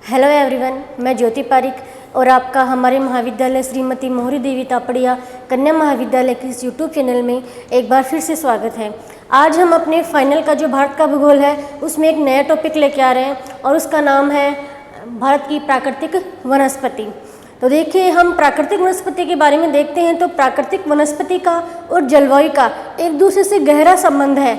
Hello everyone, मैं ज्योति पारिक और आपका हमारे महाविद्यालय श्रीमती मोहरी देवी तापड़िया कन्या महाविद्यालय के इस यूट्यूब चैनल में एक बार फिर से स्वागत है। आज हम अपने फाइनल का जो भारत का भूगोल है उसमें एक नया टॉपिक लेके आ रहे हैं और उसका नाम है भारत की प्राकृतिक वनस्पति। तो देखिए, हम प्राकृतिक वनस्पति के बारे में देखते हैं तो प्राकृतिक वनस्पति का और जलवायु का एक दूसरे से गहरा संबंध है।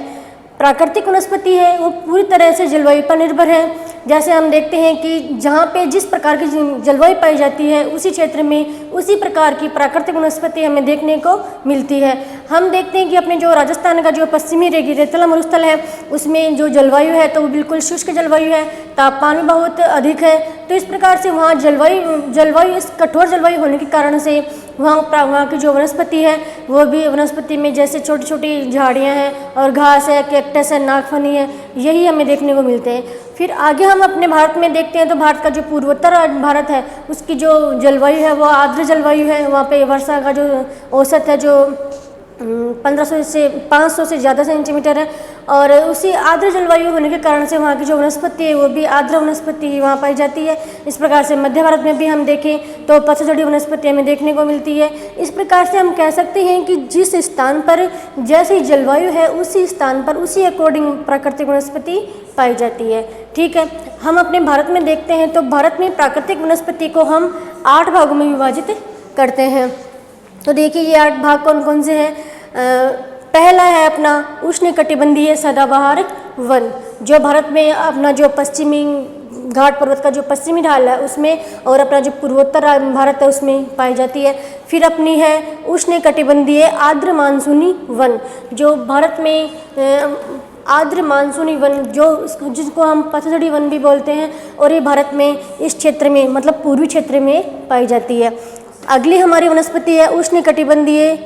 प्राकृतिक वनस्पति है वो पूरी तरह से जलवायु पर निर्भर है। जैसे हम देखते हैं कि जहाँ पे जिस प्रकार की जलवायु पाई जाती है उसी क्षेत्र में उसी प्रकार की प्राकृतिक वनस्पति हमें देखने को मिलती है। हम देखते हैं कि अपने जो राजस्थान का जो पश्चिमी रेतीला मरुस्थल है उसमें जो जलवायु है तो वो बिल्कुल शुष्क जलवायु है, तापमान भी बहुत अधिक है। तो इस प्रकार से वहाँ जलवायु इस कठोर जलवायु होने के कारण से वहाँ की जो वनस्पति है वो भी वनस्पति में जैसे छोटी छोटी झाड़ियाँ हैं और घास है, कैक्टस है, नागफनी है, यही हमें देखने को मिलते हैं। फिर आगे हम अपने भारत में देखते हैं तो भारत का जो पूर्वोत्तर भारत है उसकी जो जलवायु है वो आर्द्र जलवायु है। वहाँ पे वर्षा का जो औसत है जो 1500 से 500 से ज़्यादा सेंटीमीटर है और उसी आर्द्र जलवायु होने के कारण से वहाँ की जो वनस्पति है वो भी आर्द्र वनस्पति ही वहाँ पाई जाती है। इस प्रकार से मध्य भारत में भी हम देखें तो पतझड़ी वनस्पति हमें देखने को मिलती है। इस प्रकार से हम कह सकते हैं कि जिस स्थान पर जैसी जलवायु है उसी स्थान पर उसी अकॉर्डिंग प्राकृतिक वनस्पति पाई जाती है। ठीक है, हम अपने भारत में देखते हैं तो भारत में प्राकृतिक वनस्पति को हम 8 भागों में विभाजित करते हैं। तो देखिए, ये 8 भाग कौन कौन से हैं। पहला है अपना उष्णकटिबंधीय सदाबहार वन, जो भारत में अपना जो पश्चिमी घाट पर्वत का जो पश्चिमी ढाल है उसमें और अपना जो पूर्वोत्तर भारत है उसमें पाई जाती है। फिर अपनी है उष्णकटिबंधीय आर्द्र मानसूनी वन, जो भारत में आर्द्र मानसूनी वन जिसको हम पतझड़ी वन भी बोलते हैं और ये भारत में इस क्षेत्र में मतलब पूर्वी क्षेत्र में पाई जाती है। अगली हमारी वनस्पति है उष्णकटिबंधीय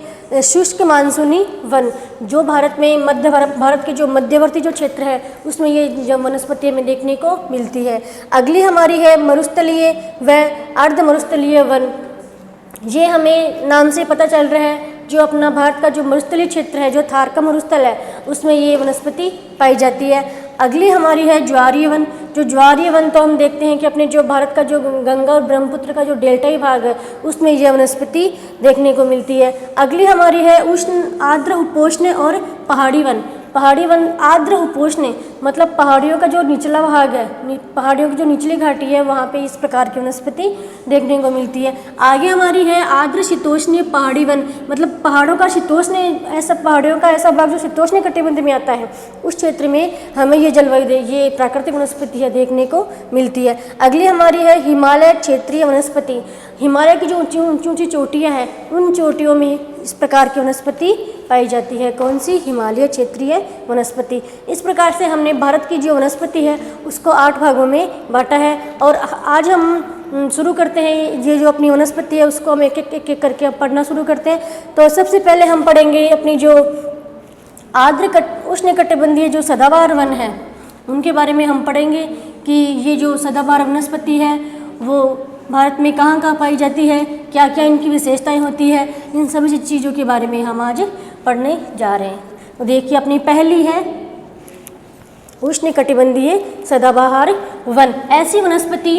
शुष्क मानसूनी वन, जो भारत में भारत के जो मध्यवर्ती जो क्षेत्र है उसमें ये जो वनस्पति हमें देखने को मिलती है। अगली हमारी है मरुस्थलीय व अर्ध मरुस्थलीय वन। ये हमें नाम से पता चल रहा है जो अपना भारत का जो मरुस्थलीय क्षेत्र है जो थार का मरुस्थल है उसमें ये वनस्पति पाई जाती है। अगली हमारी है ज्वारीय वन। जो ज्वारीय वन तो हम देखते हैं कि अपने जो भारत का जो गंगा और ब्रह्मपुत्र का जो डेल्टाई भाग है उसमें यह वनस्पति देखने को मिलती है। अगली हमारी है उष्ण आर्द्र उपोष्ण और पहाड़ी वन। पहाड़ी वन आर्द्र उपोष्ण मतलब पहाड़ियों का जो निचला भाग है, पहाड़ियों की जो निचली घाटी है वहाँ पे इस प्रकार की वनस्पति देखने को मिलती है। आगे हमारी है आर्द्र शीतोष्ण पहाड़ी वन, मतलब पहाड़ों का शीतोष्ण पहाड़ियों का ऐसा भाग जो शीतोष्ण कटिबंध में आता है उस क्षेत्र में हमें ये प्राकृतिक वनस्पति देखने को मिलती है। अगली हमारी है हिमालय क्षेत्रीय वनस्पति। हिमालय की जो ऊंची ऊंची चोटियाँ हैं उन चोटियों में इस प्रकार की वनस्पति पाई जाती है। कौन सी? हिमालय क्षेत्रीय वनस्पति। इस प्रकार से हमने भारत की जो वनस्पति है उसको 8 भागों में बांटा है और आज हम शुरू करते हैं ये जो अपनी वनस्पति है उसको हम एक एक करके पढ़ना शुरू करते हैं। तो सबसे पहले हम पढ़ेंगे अपनी जो उष्णकटिबंधीय जो सदाबहार वन है उनके बारे में हम पढ़ेंगे कि ये जो सदाबहार वनस्पति है वो भारत में कहाँ कहाँ पाई जाती है, क्या क्या इनकी विशेषताएं होती है, इन सभी चीज़ों के बारे में हम आज पढ़ने जा रहे हैं। तो देखिए, अपनी पहली है उष्णकटिबंधीय सदाबहार वन। ऐसी वनस्पति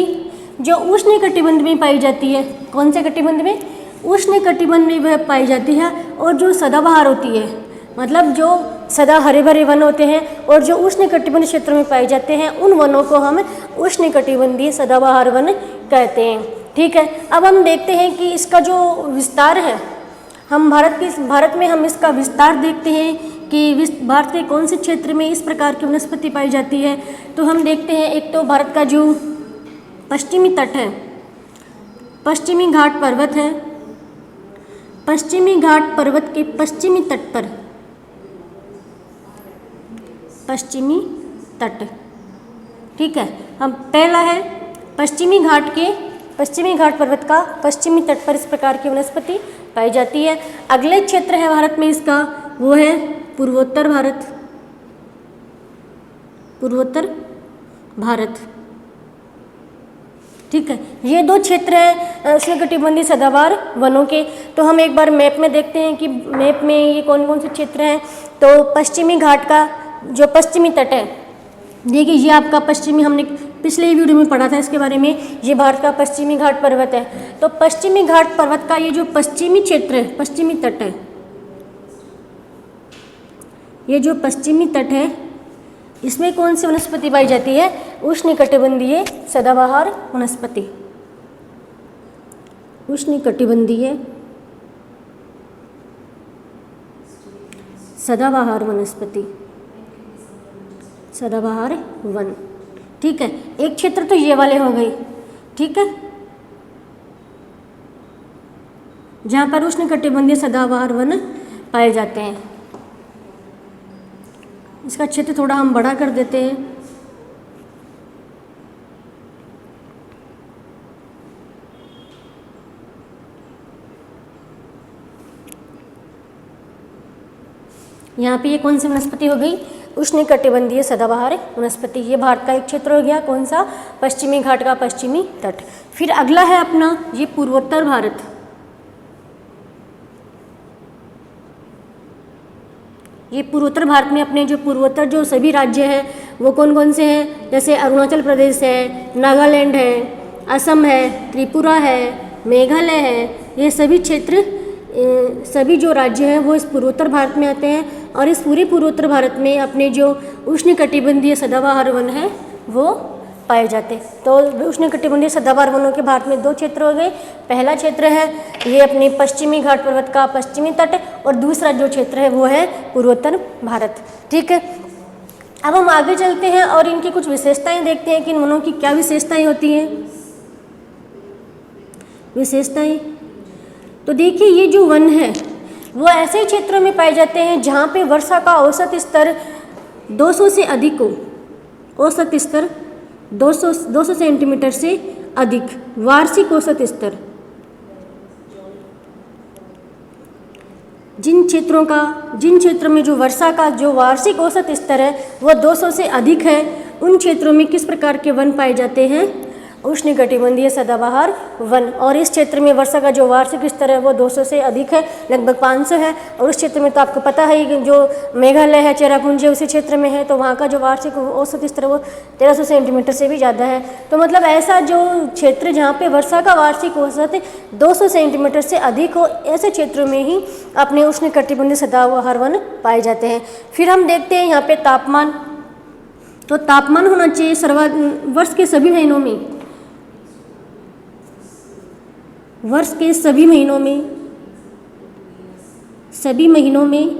जो उष्णकटिबंध में पाई जाती है। कौन से कटिबंध में? उष्णकटिबंध में वह पाई जाती है और जो सदाबहार होती है मतलब जो सदा हरे भरे वन होते हैं और जो उष्णकटिबंध क्षेत्र में पाए जाते हैं उन वनों को हम उष्णकटिबंधीय सदाबहार वन कहते हैं। ठीक है, अब हम देखते हैं कि इसका जो विस्तार है हम भारत में हम इसका विस्तार देखते हैं कि भारत के कौन से क्षेत्र में इस प्रकार की वनस्पति पाई जाती है। तो हम देखते हैं एक तो भारत का जो पश्चिमी तट है, पश्चिमी घाट पर्वत है, पश्चिमी घाट पर्वत के पश्चिमी तट पर पश्चिमी तट। ठीक है, हम पहला है पश्चिमी घाट पर्वत का पश्चिमी तट पर इस प्रकार की वनस्पति पाई जाती है। अगले क्षेत्र है भारत में इसका वो है पूर्वोत्तर भारत। ठीक है, ये 2 क्षेत्र हैं उष्णकटिबंधीय सदाबहार वनों के। तो हम एक बार मैप में देखते हैं कि मैप में ये कौन कौन से क्षेत्र हैं। तो पश्चिमी घाट का जो पश्चिमी तट है, देखिए ये आपका पश्चिमी हमने पिछले वीडियो में पढ़ा था इसके बारे में। ये भारत का पश्चिमी घाट पर्वत है। तो पश्चिमी घाट पर्वत का ये जो पश्चिमी क्षेत्र है, पश्चिमी तट है, ये जो पश्चिमी तट है, इसमें कौन सी वनस्पति पाई जाती है? उष्णकटिबंधीय सदाबहार वनस्पति। उष्णकटिबंधीय सदाबहार वनस्पति, सदाबहार वन। ठीक है, एक क्षेत्र तो ये वाले हो गए। ठीक है, जहाँ पर उष्णकटिबंधीय सदाबहार वन पाए जाते हैं। इसका क्षेत्र थोड़ा हम बड़ा कर देते हैं। यहाँ पे ये कौन सी वनस्पति हो गई? उष्णकटिबंधीय सदाबहार वनस्पति। ये भारत का एक क्षेत्र हो गया, कौन सा? पश्चिमी घाट का पश्चिमी तट। फिर अगला है अपना ये पूर्वोत्तर भारत। ये पूर्वोत्तर भारत में अपने जो पूर्वोत्तर जो सभी राज्य हैं वो कौन कौन से हैं? जैसे अरुणाचल प्रदेश है, नागालैंड है, असम है, त्रिपुरा है, मेघालय है। ये सभी क्षेत्र, सभी जो राज्य हैं वो इस पूर्वोत्तर भारत में आते हैं। और इस पूरे पूर्वोत्तर भारत में अपने जो उष्णकटिबंधीय सदाबहार वन है वो पाए जाते हैं। तो उष्णकटिबंधीय सदाबहार वनों के भारत में 2 क्षेत्र हो गए। पहला क्षेत्र है ये अपने पश्चिमी घाट पर्वत का पश्चिमी तट, और दूसरा जो क्षेत्र है वो है पूर्वोत्तर भारत। ठीक है, अब हम आगे चलते हैं और इनकी कुछ विशेषताएं देखते हैं कि इन वनों की क्या विशेषताएं होती हैं। विशेषताएं तो देखिए, ये जो वन है वो ऐसे क्षेत्रों में पाए जाते हैं जहाँ पे वर्षा का औसत स्तर 200 से अधिक हो। औसत स्तर 200 सेंटीमीटर से अधिक, वार्षिक औसत स्तर। जिन क्षेत्रों में जो वर्षा का जो वार्षिक औसत स्तर है वो 200 से अधिक है, उन क्षेत्रों में किस प्रकार के वन पाए जाते हैं? उष्णकटिबंधीय सदाबहार वन। और इस क्षेत्र में वर्षा का जो वार्षिक स्तर है वो 200 से अधिक है, लगभग 500 है। और उस क्षेत्र में तो आपको पता है कि जो मेघालय है, चेरापूंजी उसी क्षेत्र में है, तो वहाँ का जो वार्षिक औसत स्तर वो 1300 सेंटीमीटर से भी ज़्यादा है। तो मतलब ऐसा जो क्षेत्र जहाँ पे वर्षा का वार्षिक औसत 200 सेंटीमीटर से अधिक हो, ऐसे क्षेत्रों में ही अपने उष्णकटिबंधीय सदाबहार वन पाए जाते हैं। फिर हम देखते हैं यहाँ पे तापमान। तो तापमान होना चाहिए वर्ष के सभी महीनों में, वर्ष के सभी महीनों में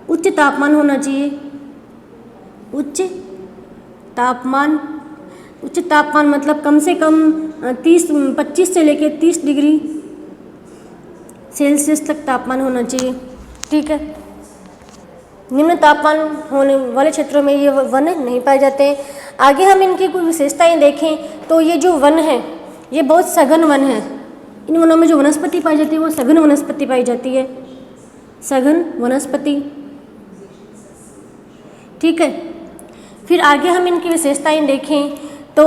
उच्च तापमान होना चाहिए। उच्च तापमान मतलब कम से कम 25 से लेकर 30 डिग्री सेल्सियस तक तापमान होना चाहिए। ठीक है, निम्न तापमान होने वाले क्षेत्रों में ये वन नहीं पाए जाते हैं। आगे हम इनकी कुछ विशेषताएं देखें तो ये जो वन है ये बहुत सघन वन है। इन वनों में जो वनस्पति पाई जाती है वो सघन वनस्पति पाई जाती है, सघन वनस्पति। ठीक है, फिर आगे हम इनकी विशेषताएं देखें तो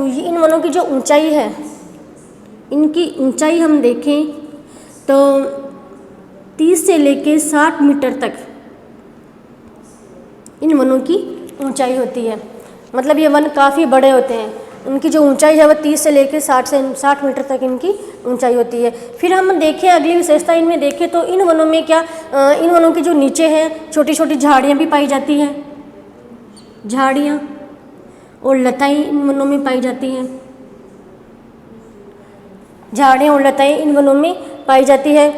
इन वनों की जो ऊंचाई है, इनकी ऊंचाई हम देखें तो 30 से लेकर 60 मीटर तक इन वनों की ऊंचाई होती है। मतलब ये वन काफ़ी बड़े होते हैं। इनकी जो ऊंचाई है वो 30 से लेकर 60 मीटर तक इनकी ऊंचाई होती है। फिर हम देखें अगली विशेषता इनमें देखें तो इन वनों में इन वनों के जो नीचे हैं छोटी छोटी झाड़ियाँ भी पाई जाती हैं। झाड़ियाँ और लताएँ इन वनों में पाई जाती हैं। झाड़ियाँ और लताएँ इन वनों में पाई जाती है।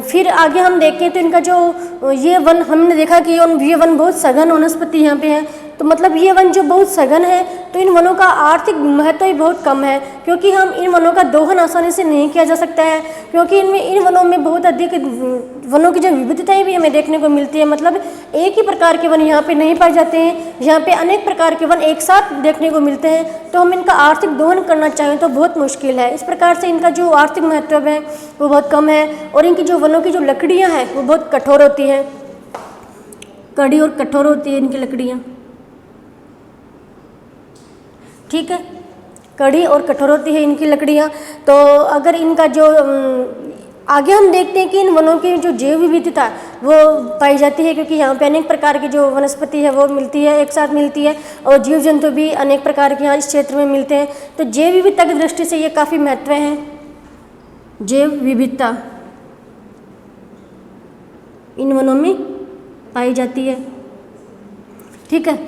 फिर आगे हम देखें तो इनका जो ये वन हमने देखा कि ये वन बहुत सघन वनस्पति यहाँ पे है। तो मतलब ये वन जो बहुत सघन है तो इन वनों का आर्थिक महत्व ही बहुत कम है, क्योंकि हम इन वनों का दोहन आसानी से नहीं किया जा सकता है, क्योंकि इन वनों में बहुत अधिक वनों की जो विविधताएं भी हमें देखने को मिलती है। मतलब एक ही प्रकार के वन यहाँ पे नहीं पाए जाते हैं, यहाँ पे अनेक प्रकार के वन एक साथ देखने को मिलते हैं। तो हम इनका आर्थिक दोहन करना चाहें तो बहुत मुश्किल है। इस प्रकार से इनका जो आर्थिक महत्व है वो बहुत कम है। और इनकी जो वनों की जो लकड़ियाँ हैं वो बहुत कठोर होती हैं, कड़ी और कठोर होती है इनकी लकड़ियाँ। ठीक है, कड़ी और कठोर होती है इनकी लकड़ियाँ। तो अगर इनका जो आगे हम देखते हैं कि इन वनों की जो जैव विविधता वो पाई जाती है, क्योंकि यहाँ पे अनेक प्रकार की जो वनस्पति है वो मिलती है, एक साथ मिलती है, और जीव जंतु भी अनेक प्रकार के यहाँ इस क्षेत्र में मिलते हैं। तो जैव विविधता की दृष्टि से ये काफ़ी महत्व है। जैव विविधता इन वनों में पाई जाती है। ठीक है,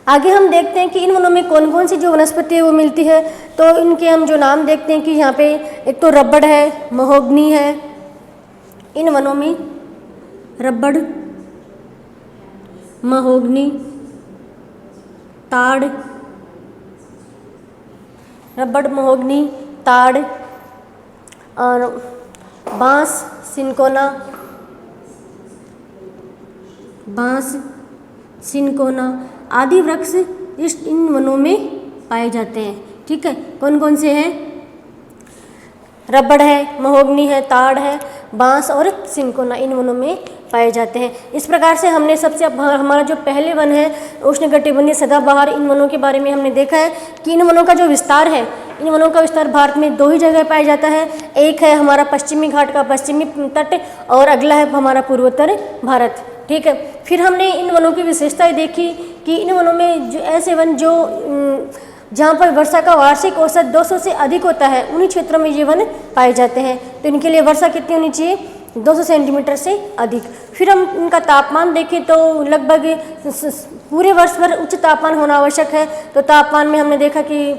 आगे हम देखते हैं कि इन वनों में कौन कौन सी जो वनस्पति है वो मिलती है। तो इनके हम जो नाम देखते हैं कि यहाँ पे एक तो रबड़ है, महोगनी है। इन वनों में रबड़, महोगनी, ताड़, रबड़, महोगनी, ताड़ और बांस, सिनकोना, बांस, सिनकोना आदि वृक्ष इन वनों में पाए जाते हैं। ठीक है, कौन कौन से हैं? रबड़ है, महोगनी है, ताड़ है, बांस और सिनकोना इन वनों में पाए जाते हैं। इस प्रकार से हमने सबसे हमारा जो पहले वन है उष्णकटिबंधीय सदाबहार, इन वनों के बारे में हमने देखा है कि इन वनों का जो विस्तार है, इन वनों का विस्तार भारत में 2 ही जगह पाया जाता है। एक है हमारा पश्चिमी घाट का पश्चिमी तट और अगला है हमारा पूर्वोत्तर भारत। ठीक है, फिर हमने इन वनों की विशेषताएं देखी कि इन वनों में जो ऐसे वन जो जहाँ पर वर्षा का वार्षिक औसत 200 से अधिक होता है उन्हीं क्षेत्रों में ये वन पाए जाते हैं। तो इनके लिए वर्षा कितनी होनी चाहिए? 200 सेंटीमीटर से अधिक। फिर हम इनका तापमान देखें तो लगभग पूरे वर्ष भर उच्च तापमान होना आवश्यक है। तो तापमान में हमने देखा कि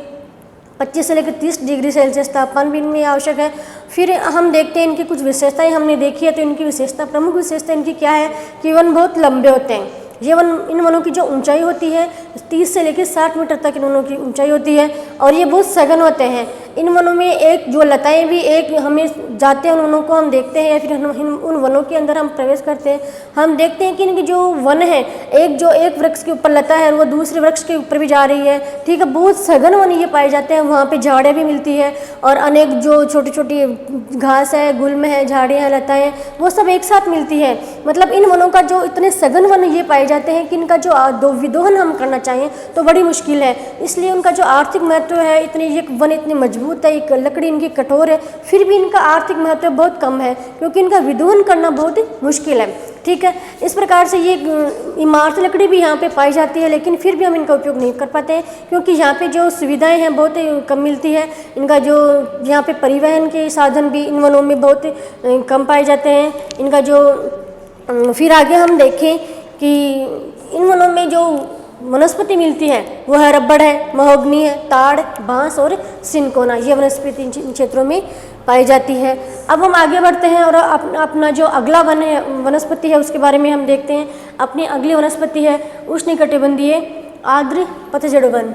25 से लेकर 30 डिग्री सेल्सियस तापमान भी इनमें आवश्यक है। फिर हम देखते हैं इनकी कुछ विशेषताएं हमने देखी है। तो इनकी विशेषता, प्रमुख विशेषता इनकी क्या है कि वन बहुत लंबे होते हैं। ये वन, इन वनों की जो ऊंचाई होती है 30 से लेकर 60 मीटर तक इन वनों की ऊंचाई होती है और ये बहुत सघन होते हैं। इन वनों में एक जो लताएं भी एक हमें जाते हैं उन वनों को हम देखते हैं या फिर उन वनों के अंदर हम प्रवेश करते हैं, हम देखते हैं कि इनकी जो वन है, एक वृक्ष के ऊपर लता है वो दूसरे वृक्ष के ऊपर भी जा रही है। ठीक है, बहुत सघन वन ये पाए जाते हैं। वहाँ पे झाड़ियाँ भी मिलती है और अनेक जो छोटी छोटी घास है, गुल्म है, झाड़ियाँ हैं, लताएँ हैं, वो सब एक साथ मिलती है। मतलब इन वनों का जो इतने सघन वन ये पाए जाते हैं कि इनका जो विदोहन हम करना चाहें तो बड़ी मुश्किल है। इसलिए उनका जो आर्थिक महत्व है, इतने ये वन इतने मजबूत है, एक लकड़ी इनकी कठोर है, फिर भी इनका आर्थिक महत्व बहुत कम है क्योंकि इनका विदोहन करना बहुत मुश्किल है। ठीक है, इस प्रकार से ये इमारती लकड़ी भी यहाँ पे पाई जाती है लेकिन फिर भी हम इनका उपयोग नहीं कर पाते हैं क्योंकि यहाँ पे जो सुविधाएं हैं बहुत कम मिलती है। इनका जो यहाँ पे परिवहन के साधन भी इन वनों में बहुत कम पाए जाते हैं। इनका जो फिर आगे हम देखें कि इन वनों में जो वनस्पति मिलती है वो है रबड़ है, महोगनी है, ताड़, बांस और सिनकोना, ये वनस्पति इन क्षेत्रों में पाई जाती है। अब हम आगे बढ़ते हैं और अपना जो अगला वन है, वनस्पति है, उसके बारे में हम देखते हैं। अपनी अगली वनस्पति है उष्णकटिबंधीय आर्द्र पतझड़ वन।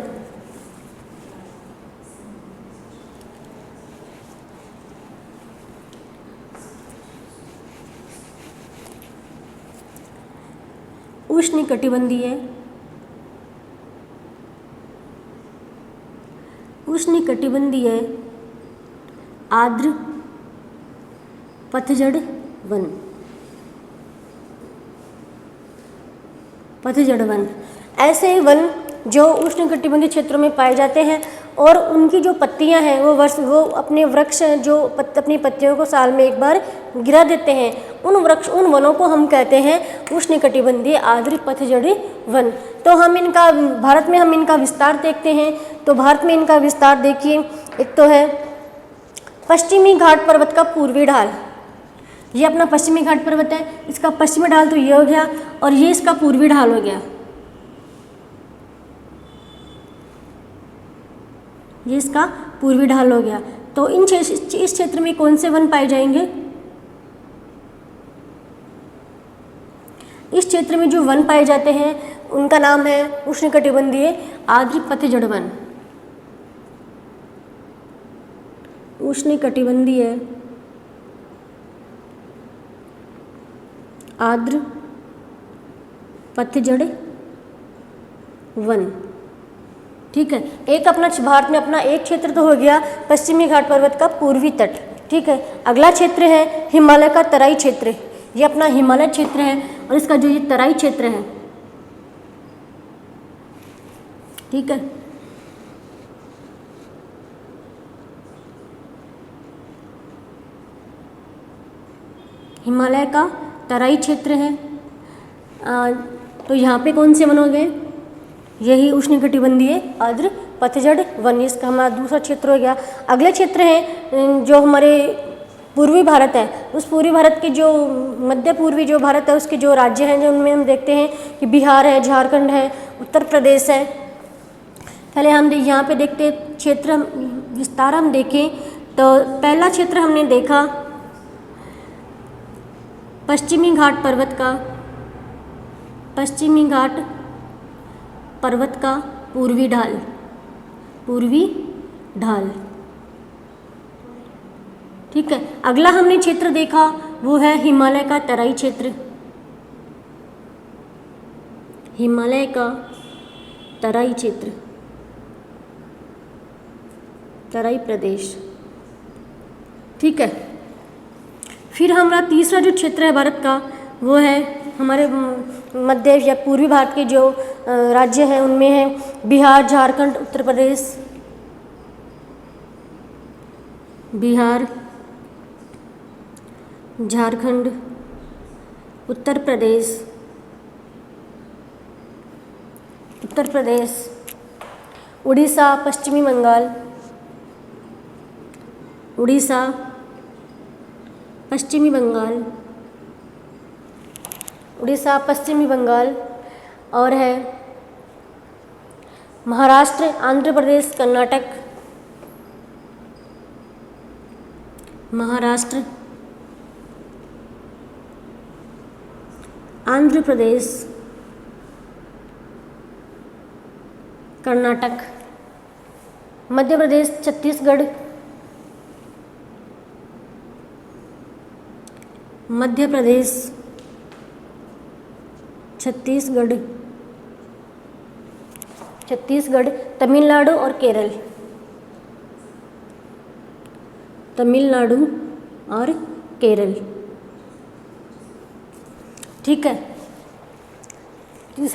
उष्णकटिबंधीय आर्द्र पतझड़ वन। पतझड़ वन ऐसे वन जो उष्णकटिबंधीय क्षेत्रों में पाए जाते हैं और उनकी जो पत्तियां हैं वो अपने वृक्ष जो अपनी पत्तियों को साल में एक बार गिरा देते हैं। उन वनों को हम कहते हैं उष्णकटिबंधीय आर्द्र पतझड़ वन। तो हम इनका भारत में हम इनका विस्तार देखते हैं। तो भारत में इनका विस्तार देखिए, एक तो है पश्चिमी घाट पर्वत का पूर्वी ढाल, ये अपना पश्चिमी घाट पर्वत है, इसका पश्चिमी ढाल तो ये हो गया और ये इसका पूर्वी ढाल हो गया, ये इसका पूर्वी ढाल हो गया। तो इस क्षेत्र में कौन से वन पाए जाएंगे? इस क्षेत्र में जो वन पाए जाते हैं उनका नाम है उष्णकटिबंधीय आर्द्र पतझड़ वन। उष्णकटिबंधीय आर्द्र पतझड़ वन। ठीक है, एक अपना भारत में अपना एक क्षेत्र तो हो गया पश्चिमी घाट पर्वत का पूर्वी तट। ठीक है, अगला क्षेत्र है हिमालय का तराई क्षेत्र, ये अपना हिमालय क्षेत्र है और इसका जो ये तराई क्षेत्र है, ठीक है, हिमालय का तराई क्षेत्र है। तो यहाँ पे कौन से वन हो गए? यही उष्णकटिबंधीय आर्द्र पतझड़ वन, इसका हमारा दूसरा क्षेत्र हो गया। अगले क्षेत्र हैं जो हमारे पूर्वी भारत है, उस पूर्वी भारत के जो मध्य पूर्वी जो भारत है उसके जो राज्य हैं, जो उनमें हम देखते हैं कि बिहार है, झारखंड है, उत्तर प्रदेश है। पहले हम यहाँ पे देखते क्षेत्र विस्तार हम देखें तो पहला क्षेत्र हमने देखा पश्चिमी घाट पर्वत का, पश्चिमी घाट पर्वत का पूर्वी ढाल, पूर्वी ढाल। ठीक है, अगला हमने क्षेत्र देखा वो है हिमालय का तराई क्षेत्र, हिमालय का तराई क्षेत्र, तराई प्रदेश। ठीक है, फिर हमारा तीसरा जो क्षेत्र है भारत का वो है हमारे मध्य या पूर्वी भारत के जो राज्य हैं उनमें है बिहार, झारखंड, उत्तर प्रदेश, बिहार, झारखंड, उत्तर प्रदेश, उत्तर प्रदेश, उड़ीसा, पश्चिमी बंगाल, उड़ीसा, पश्चिमी बंगाल, उड़ीसा, पश्चिमी बंगाल, और है महाराष्ट्र, आंध्र प्रदेश, कर्नाटक, महाराष्ट्र, आंध्र प्रदेश, कर्नाटक, मध्य प्रदेश, छत्तीसगढ़, मध्य प्रदेश, छत्तीसगढ़, छत्तीसगढ़, तमिलनाडु और केरल, तमिलनाडु और केरल। ठीक है,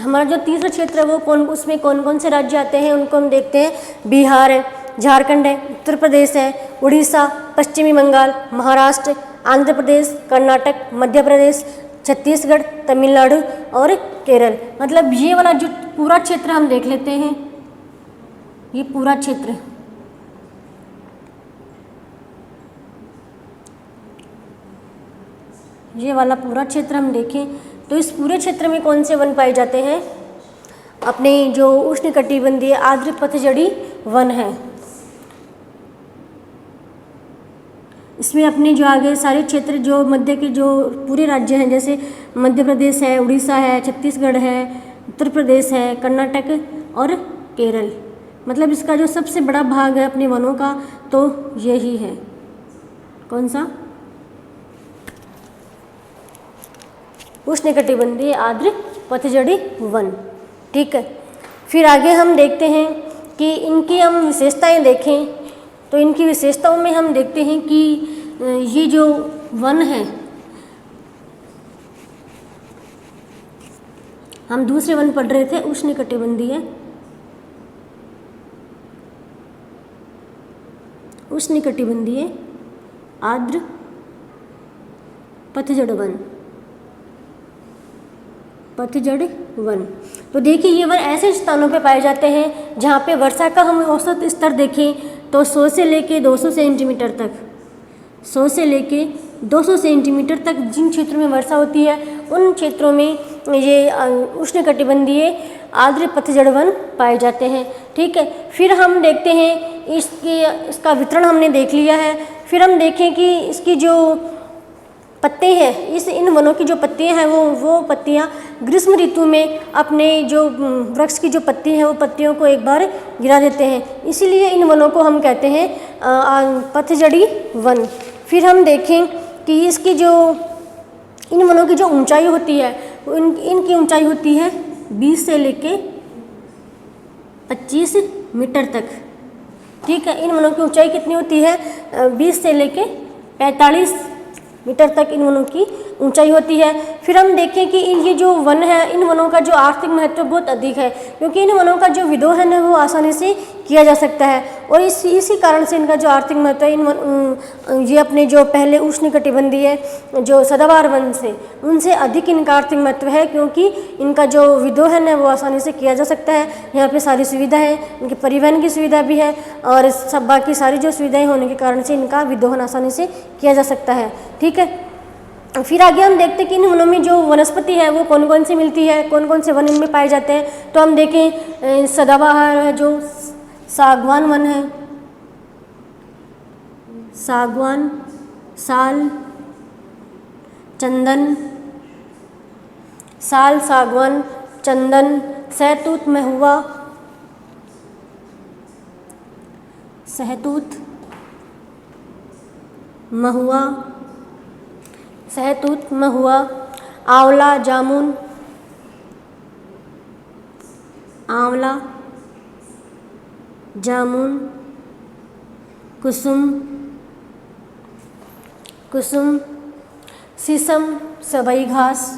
हमारा जो तीसरा क्षेत्र है वो उसमें कौन कौन से राज्य आते हैं उनको हम देखते हैं। बिहार है, झारखंड है, उत्तर प्रदेश है, उड़ीसा, पश्चिमी बंगाल, महाराष्ट्र, आंध्र प्रदेश, कर्नाटक, मध्य प्रदेश, छत्तीसगढ़, तमिलनाडु और केरल। मतलब ये वाला जो पूरा क्षेत्र हम देख लेते हैं, ये पूरा क्षेत्र, ये वाला पूरा क्षेत्र हम देखें तो इस पूरे क्षेत्र में कौन से वन पाए जाते हैं? अपने जो उष्णकटिबंधीय आर्द्र पतझड़ी वन है। इसमें अपने जो आगे सारे क्षेत्र जो मध्य के जो पूरे राज्य हैं जैसे मध्य प्रदेश है, उड़ीसा है, छत्तीसगढ़ है, उत्तर प्रदेश है, कर्नाटक और केरल, मतलब इसका जो सबसे बड़ा भाग है अपने वनों का तो यही है। कौन सा? उष्णकटिबंधीय आर्द्र पतझड़ी वन। ठीक है, फिर आगे हम देखते हैं कि इनकी हम विशेषताएं देखें तो इनकी विशेषताओं में हम देखते हैं कि ये जो वन है, हम दूसरे वन पढ़ रहे थे उष्णकटिबंधीय, उष्णकटिबंधीय आर्द्र पतझड़ वन, पतझड़ वन। तो देखिए ये वन ऐसे स्थानों पे पाए जाते हैं जहाँ पे वर्षा का हम औसत स्तर देखें तो 100 से लेके 200 सेंटीमीटर तक, 100 से लेके 200 सेंटीमीटर तक जिन क्षेत्रों में वर्षा होती है उन क्षेत्रों में ये उष्णकटिबंधीय आर्द्र पतझड़ वन पाए जाते हैं। ठीक है, फिर हम देखते हैं इसका वितरण हमने देख लिया है। फिर हम देखें कि इसकी जो पत्ते हैं, इन वनों की जो पत्तियां हैं वो पत्तियां ग्रीष्म ऋतु में अपने जो वृक्ष की जो पत्ती हैं वो पत्तियों को एक बार गिरा देते हैं, इसीलिए इन वनों को हम कहते हैं पतझड़ी वन। फिर हम देखें कि इसकी जो इन वनों की जो ऊंचाई होती है इनकी ऊंचाई होती है 20 से लेके 25 मीटर तक। ठीक है, इन वनों की ऊंचाई कितनी होती है? 20 से लेके 45 मीटर तक इन वनों की ऊंचाई होती है। फिर हम देखें कि ये जो वन है, इन वनों का जो आर्थिक महत्व बहुत अधिक है, क्योंकि इन वनों का जो विदोहन है वो आसानी से किया जा सकता है और इसी कारण से इनका जो आर्थिक महत्व है, ये अपने जो पहले उष्णकटिबंधीय जो सदाबहार वन से उनसे अधिक इनका आर्थिक महत्व है, क्योंकि इनका जो विदोहन है वो आसानी से किया जा सकता है। यहाँ पे सारी सुविधा है, इनके परिवहन की सुविधा भी है और सब बाकी सारी जो सुविधाएं होने के कारण से इनका विदोहन आसानी से किया जा सकता है। ठीक है, फिर आगे हम देखते हैं कि इन वनों में जो वनस्पति है वो कौन कौन सी मिलती है, कौन कौन से वन इनमें पाए जाते हैं। तो हम देखें सदाबहार है, जो सागवान वन है, सागवान, साल, चंदन, साल, सागवान, चंदन, सहतूत, महुआ, सहतूत, महुआ, सहतूत, महुआ, आंवला, जामुन, आंवला, जामुन, कुसुम, कुसुम, शीशम, सबई घास,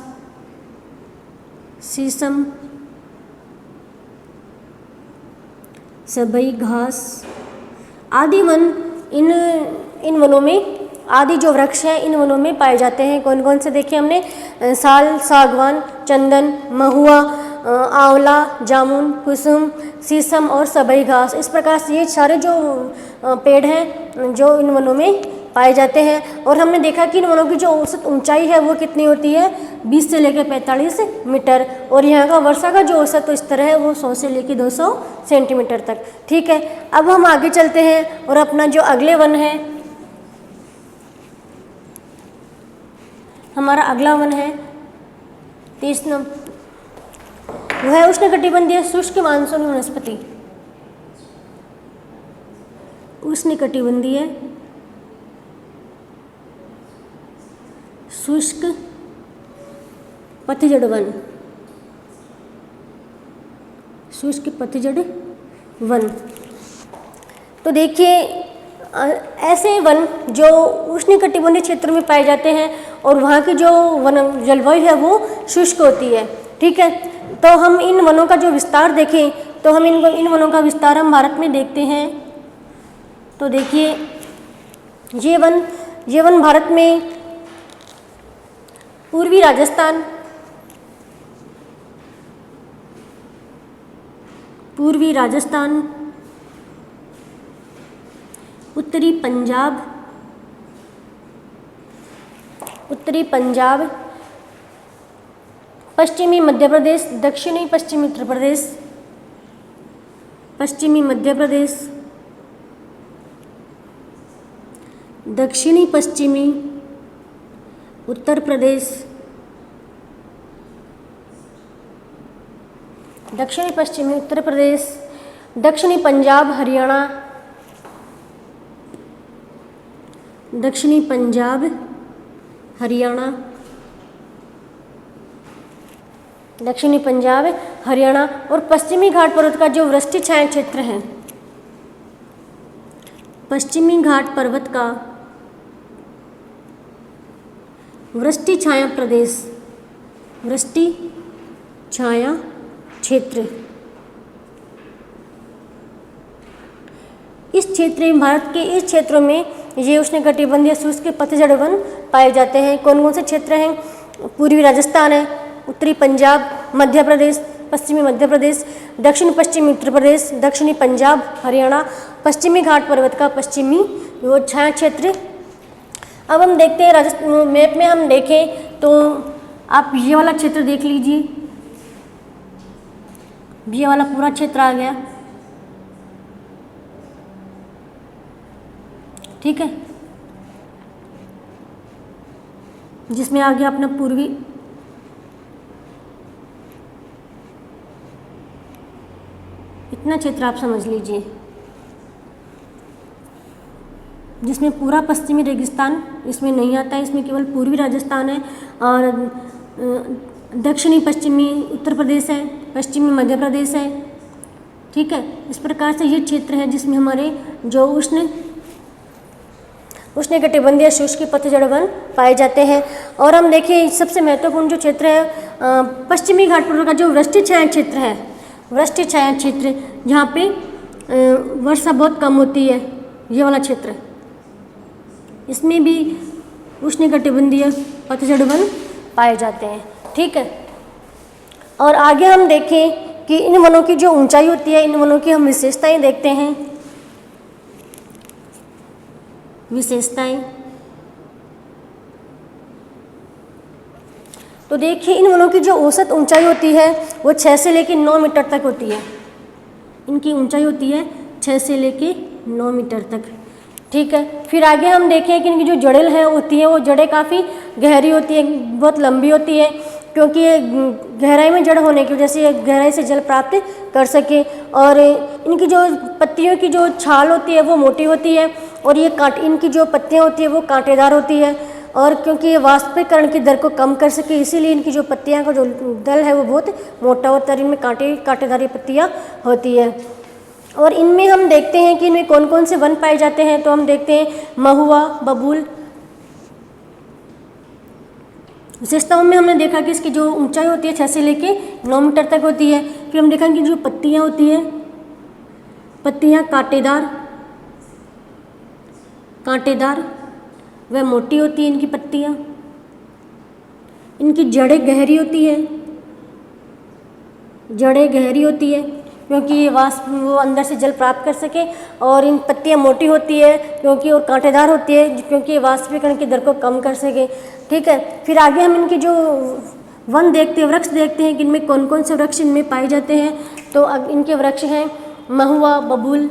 शीशम, सबई घास आदि वन इन वनों में, आदि जो वृक्ष हैं इन वनों में पाए जाते हैं। कौन कौन से देखे हमने, साल, सागवान, चंदन, महुआ, आंवला, जामुन, कुसुम, शीशम और सबई घास। इस प्रकार से ये सारे जो पेड़ हैं जो इन वनों में पाए जाते हैं। और हमने देखा कि इन वनों की जो औसत ऊंचाई है वो कितनी होती है, 20 से लेकर 45 मीटर, और यहाँ का वर्षा का जो औसत स्तर है वो 100 से लेकर 200 सेंटीमीटर तक। ठीक है, अब हम आगे चलते हैं और अपना जो अगले वन है, हमारा अगला वन है 30 नंबर, वह है उष्णकटिबंधीय शुष्क मानसूनी वनस्पति। उष्णकटिबंधीय शुष्क पतझड़ वन, शुष्क पतझड़ वन। तो देखिए ऐसे वन जो उष्णकटिबंधीय क्षेत्र में पाए जाते हैं और वहाँ की जो वन जलवायु है वो शुष्क होती है। ठीक है, तो हम इन वनों का जो विस्तार देखें तो हम इन वनों का विस्तार हम भारत में देखते हैं। तो देखिए ये वन भारत में पूर्वी राजस्थान, उत्तरी पंजाब, पश्चिमी मध्य प्रदेश, दक्षिणी पश्चिमी उत्तर प्रदेश, पश्चिमी मध्य प्रदेश, दक्षिणी पश्चिमी उत्तर प्रदेश, दक्षिणी पश्चिमी उत्तर प्रदेश, दक्षिणी पंजाब हरियाणा, दक्षिणी पंजाब हरियाणा, दक्षिणी पंजाब हरियाणा और पश्चिमी घाट पर्वत का जो वृष्टि छाया क्षेत्र है, पश्चिमी घाट पर्वत का वृष्टि छाया प्रदेश, वृष्टि छाया क्षेत्र। इस क्षेत्र में, भारत के इस क्षेत्रों में ये उष्णकटिबंधीय शुष्क पतझड़ वन पाए जाते हैं। कौन कौन से क्षेत्र हैं, पूर्वी राजस्थान है, उत्तरी पंजाब, मध्य प्रदेश, पश्चिमी मध्य प्रदेश, दक्षिण पश्चिमी उत्तर प्रदेश, दक्षिणी पंजाब हरियाणा, पश्चिमी घाट पर्वत का पश्चिमी वो छाया क्षेत्र। अब हम देखते हैं राजस्थान मैप में हम देखें तो आप ये वाला क्षेत्र देख लीजिए, ये वाला पूरा क्षेत्र आ गया। ठीक है, जिसमें आ गया अपना पूर्वी, इतना क्षेत्र आप समझ लीजिए, जिसमें पूरा पश्चिमी रेगिस्तान इसमें नहीं आता है, इसमें केवल पूर्वी राजस्थान है और दक्षिणी पश्चिमी उत्तर प्रदेश है, पश्चिमी मध्य प्रदेश है। ठीक है, इस प्रकार से ये क्षेत्र है जिसमें हमारे जो उष्णकटिबंधीय शुष्क पतझड़ वन पाए जाते हैं। और हम देखें सबसे महत्वपूर्ण जो क्षेत्र है पश्चिमी घाट पूर्व का जो वृष्टि छाया क्षेत्र है, वृष्टि छाया क्षेत्र जहाँ पे वर्षा बहुत कम होती है, ये वाला क्षेत्र, इसमें भी उष्णकटिबंधीय पतझड़ वन पाए जाते हैं। ठीक है, और आगे हम देखें कि इन वनों की जो ऊंचाई होती है, इन वनों की हम विशेषताएं देखते हैं। विशेषताएं तो देखिए इन वनों की जो औसत ऊंचाई होती है वो 6 से लेकर 9 मीटर तक होती है। इनकी ऊंचाई होती है 6 से लेकर 9 मीटर तक। ठीक है, फिर आगे हम देखें कि इनकी जो जड़ें है होती है वो जड़ें काफ़ी गहरी होती है, बहुत लंबी होती है, क्योंकि ये गहराई में जड़ होने की वजह से ये गहराई से जल प्राप्त कर सके। और इनकी जो पत्तियों की जो छाल होती है वो मोटी होती है, और ये इनकी जो पत्तियाँ होती है वो कांटेदार होती है। और क्योंकि ये वाष्पीकरण की दर को कम कर सके, इसीलिए इनकी जो पत्तियाँ का जो दल है वो बहुत मोटा होता है, इनमें कांटेदार पत्तियाँ होती है। और इनमें हम देखते हैं कि इनमें कौन कौन से वन पाए जाते हैं, तो हम देखते हैं महुआ, बबूल। विशेषताओं में हमने देखा कि इसकी जो ऊंचाई होती है 6 से लेके 9 मीटर तक होती है। फिर हम देखा कि जो पत्तियां होती है, पत्तियां कांटेदार वह मोटी होती है इनकी पत्तियां। इनकी जड़ें गहरी होती है, जड़ें गहरी होती है क्योंकि ये वो अंदर से जल प्राप्त कर सके। और इन पत्तियां मोटी होती है क्योंकि और कांटेदार होती है क्योंकि ये वाष्पीकरण की दर को कम कर सके। ठीक है, फिर आगे हम इनके जो वन देखते हैं, वृक्ष देखते हैं कि इनमें कौन कौन से वृक्ष इनमें पाए जाते हैं। तो अब इनके वृक्ष हैं महुआ, बबूल,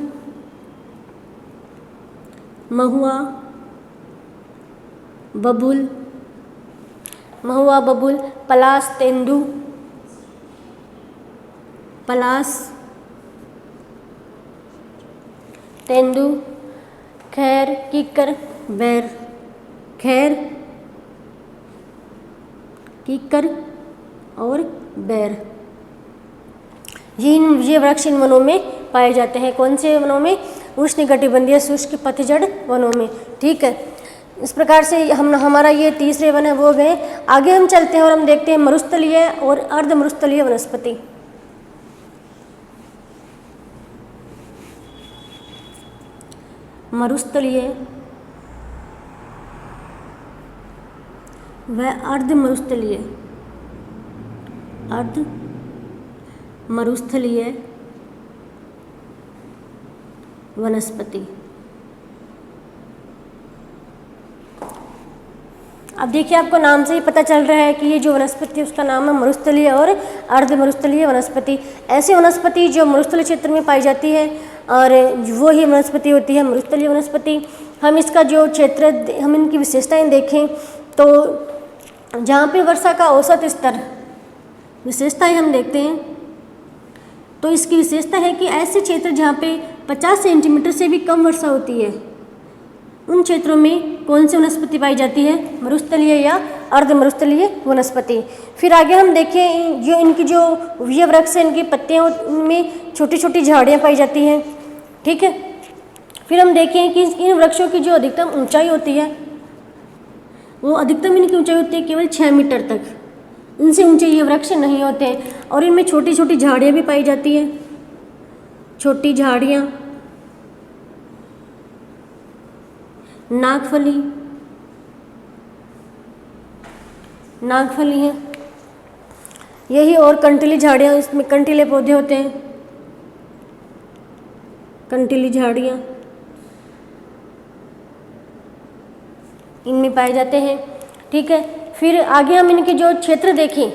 पलास, तेंदू, खैर, कीकर, बैर, और बैर, ये वृक्ष इन वनों में पाए जाते हैं। कौन से वनों में? उष्णकटिबंधीय शुष्क पतझड़ वनों में। ठीक है, इस प्रकार से हमारा ये तीसरे वन है वो गए। आगे हम चलते हैं और हम देखते हैं मरुस्थलीय और अर्ध मरुस्थलीय वनस्पति। मरुस्थलीय व अर्ध मरुस्थलीय वनस्पति। अब देखिए आपको नाम से ही पता चल रहा है कि ये जो वनस्पति है उसका नाम है मरुस्थलीय और अर्ध मरुस्थलीय वनस्पति। ऐसी वनस्पति जो मरुस्थलीय क्षेत्र में पाई जाती है और वो ही वनस्पति होती है मरुस्थलीय वनस्पति। हम इसका जो क्षेत्र, हम इनकी विशेषताएं देखें तो जहाँ पे वर्षा का औसत स्तर, विशेषताएं हम देखते हैं तो इसकी विशेषता है कि ऐसे क्षेत्र जहाँ पे 50 सेंटीमीटर से भी कम वर्षा होती है उन क्षेत्रों में कौन सी वनस्पति पाई जाती है? मरुस्थलीय या अर्ध मरुस्थलीय वनस्पति। फिर आगे हम देखें जो इनकी जो ये वृक्ष है, इनकी पत्तियां में छोटी छोटी झाड़ियाँ पाई जाती हैं। ठीक है, फिर हम देखें कि इन वृक्षों की जो अधिकतम ऊंचाई होती है वो अधिकतम इनकी ऊंचाई होती है केवल 6 मीटर तक, इनसे ऊंचे ये वृक्ष नहीं होते हैं। और इनमें छोटी छोटी झाड़ियाँ भी पाई जाती हैं, छोटी झाड़ियाँ, नागफली है यही, और कंटीली झाड़ियाँ, इसमें कंटीले पौधे होते हैं, कंटीली झाड़ियाँ इनमें पाए जाते हैं। ठीक है, फिर आगे हम इनके जो क्षेत्र देखें,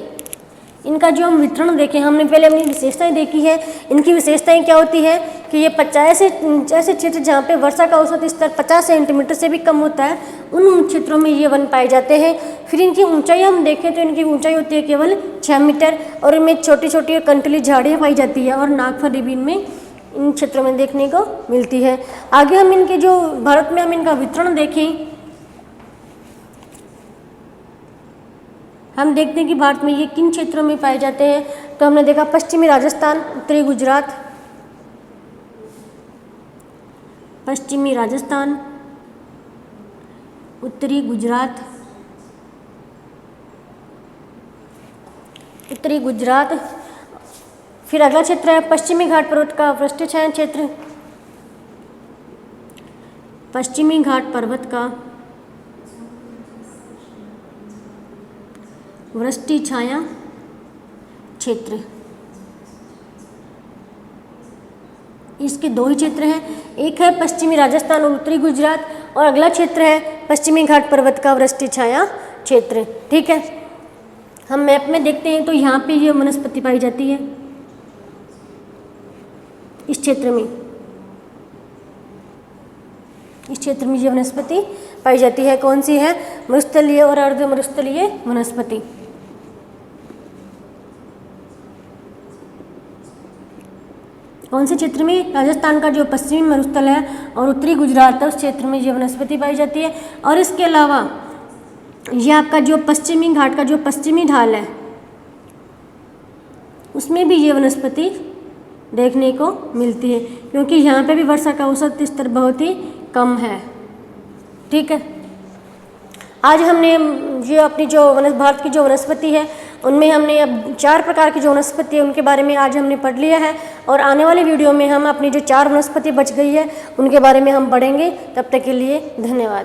इनका जो हम वितरण देखें, हमने पहले अपनी विशेषताएं देखी है। इनकी विशेषताएं क्या होती है कि ये 50 ऐसे क्षेत्र जहाँ पे वर्षा का औसत स्तर 50 सेंटीमीटर से भी कम होता है उन क्षेत्रों में ये वन पाए जाते हैं। फिर इनकी ऊंचाई हम देखें तो इनकी ऊंचाई होती है केवल 6 मीटर, और इनमें छोटी छोटी कंटीली झाड़ियाँ पाई जाती है और नागफली भी इनमें इन क्षेत्रों में देखने को मिलती है। आगे हम इनके जो भारत में हम इनका वितरण देखें, हम देखते हैं कि भारत में ये किन क्षेत्रों में पाए जाते हैं। तो हमने देखा पश्चिमी राजस्थान, उत्तरी गुजरात, उत्तरी गुजरात, उत्तरी गुजरात। फिर अगला क्षेत्र है पश्चिमी घाट पर्वत का वृष्टि छाया क्षेत्र, पश्चिमी घाट पर्वत का वृष्टि छाया क्षेत्र। इसके दो ही क्षेत्र हैं, एक है पश्चिमी राजस्थान और उत्तरी गुजरात, और अगला क्षेत्र है पश्चिमी घाट पर्वत का वृष्टि छाया क्षेत्र। ठीक है, हम मैप में देखते हैं तो यहाँ पे ये वनस्पति पाई जाती है इस क्षेत्र में, इस क्षेत्र में ये वनस्पति पाई जाती है। कौन सी है? मरुस्थलीय और अर्ध मरुस्थलीय वनस्पति। कौन से क्षेत्र में? राजस्थान का जो पश्चिमी मरुस्थल है और उत्तरी गुजरात है उस क्षेत्र में ये वनस्पति पाई जाती है। और इसके अलावा ये आपका जो पश्चिमी घाट का जो पश्चिमी ढाल है उसमें भी ये वनस्पति देखने को मिलती है, क्योंकि यहाँ पे भी वर्षा का औसत स्तर बहुत ही कम है। ठीक है, आज हमने ये अपनी जो भारत की जो वनस्पति है उनमें हमने अब 4 प्रकार की जो वनस्पति है उनके बारे में आज हमने पढ़ लिया है, और आने वाले वीडियो में हम अपनी जो 4 वनस्पति बच गई है उनके बारे में हम पढ़ेंगे। तब तक के लिए धन्यवाद।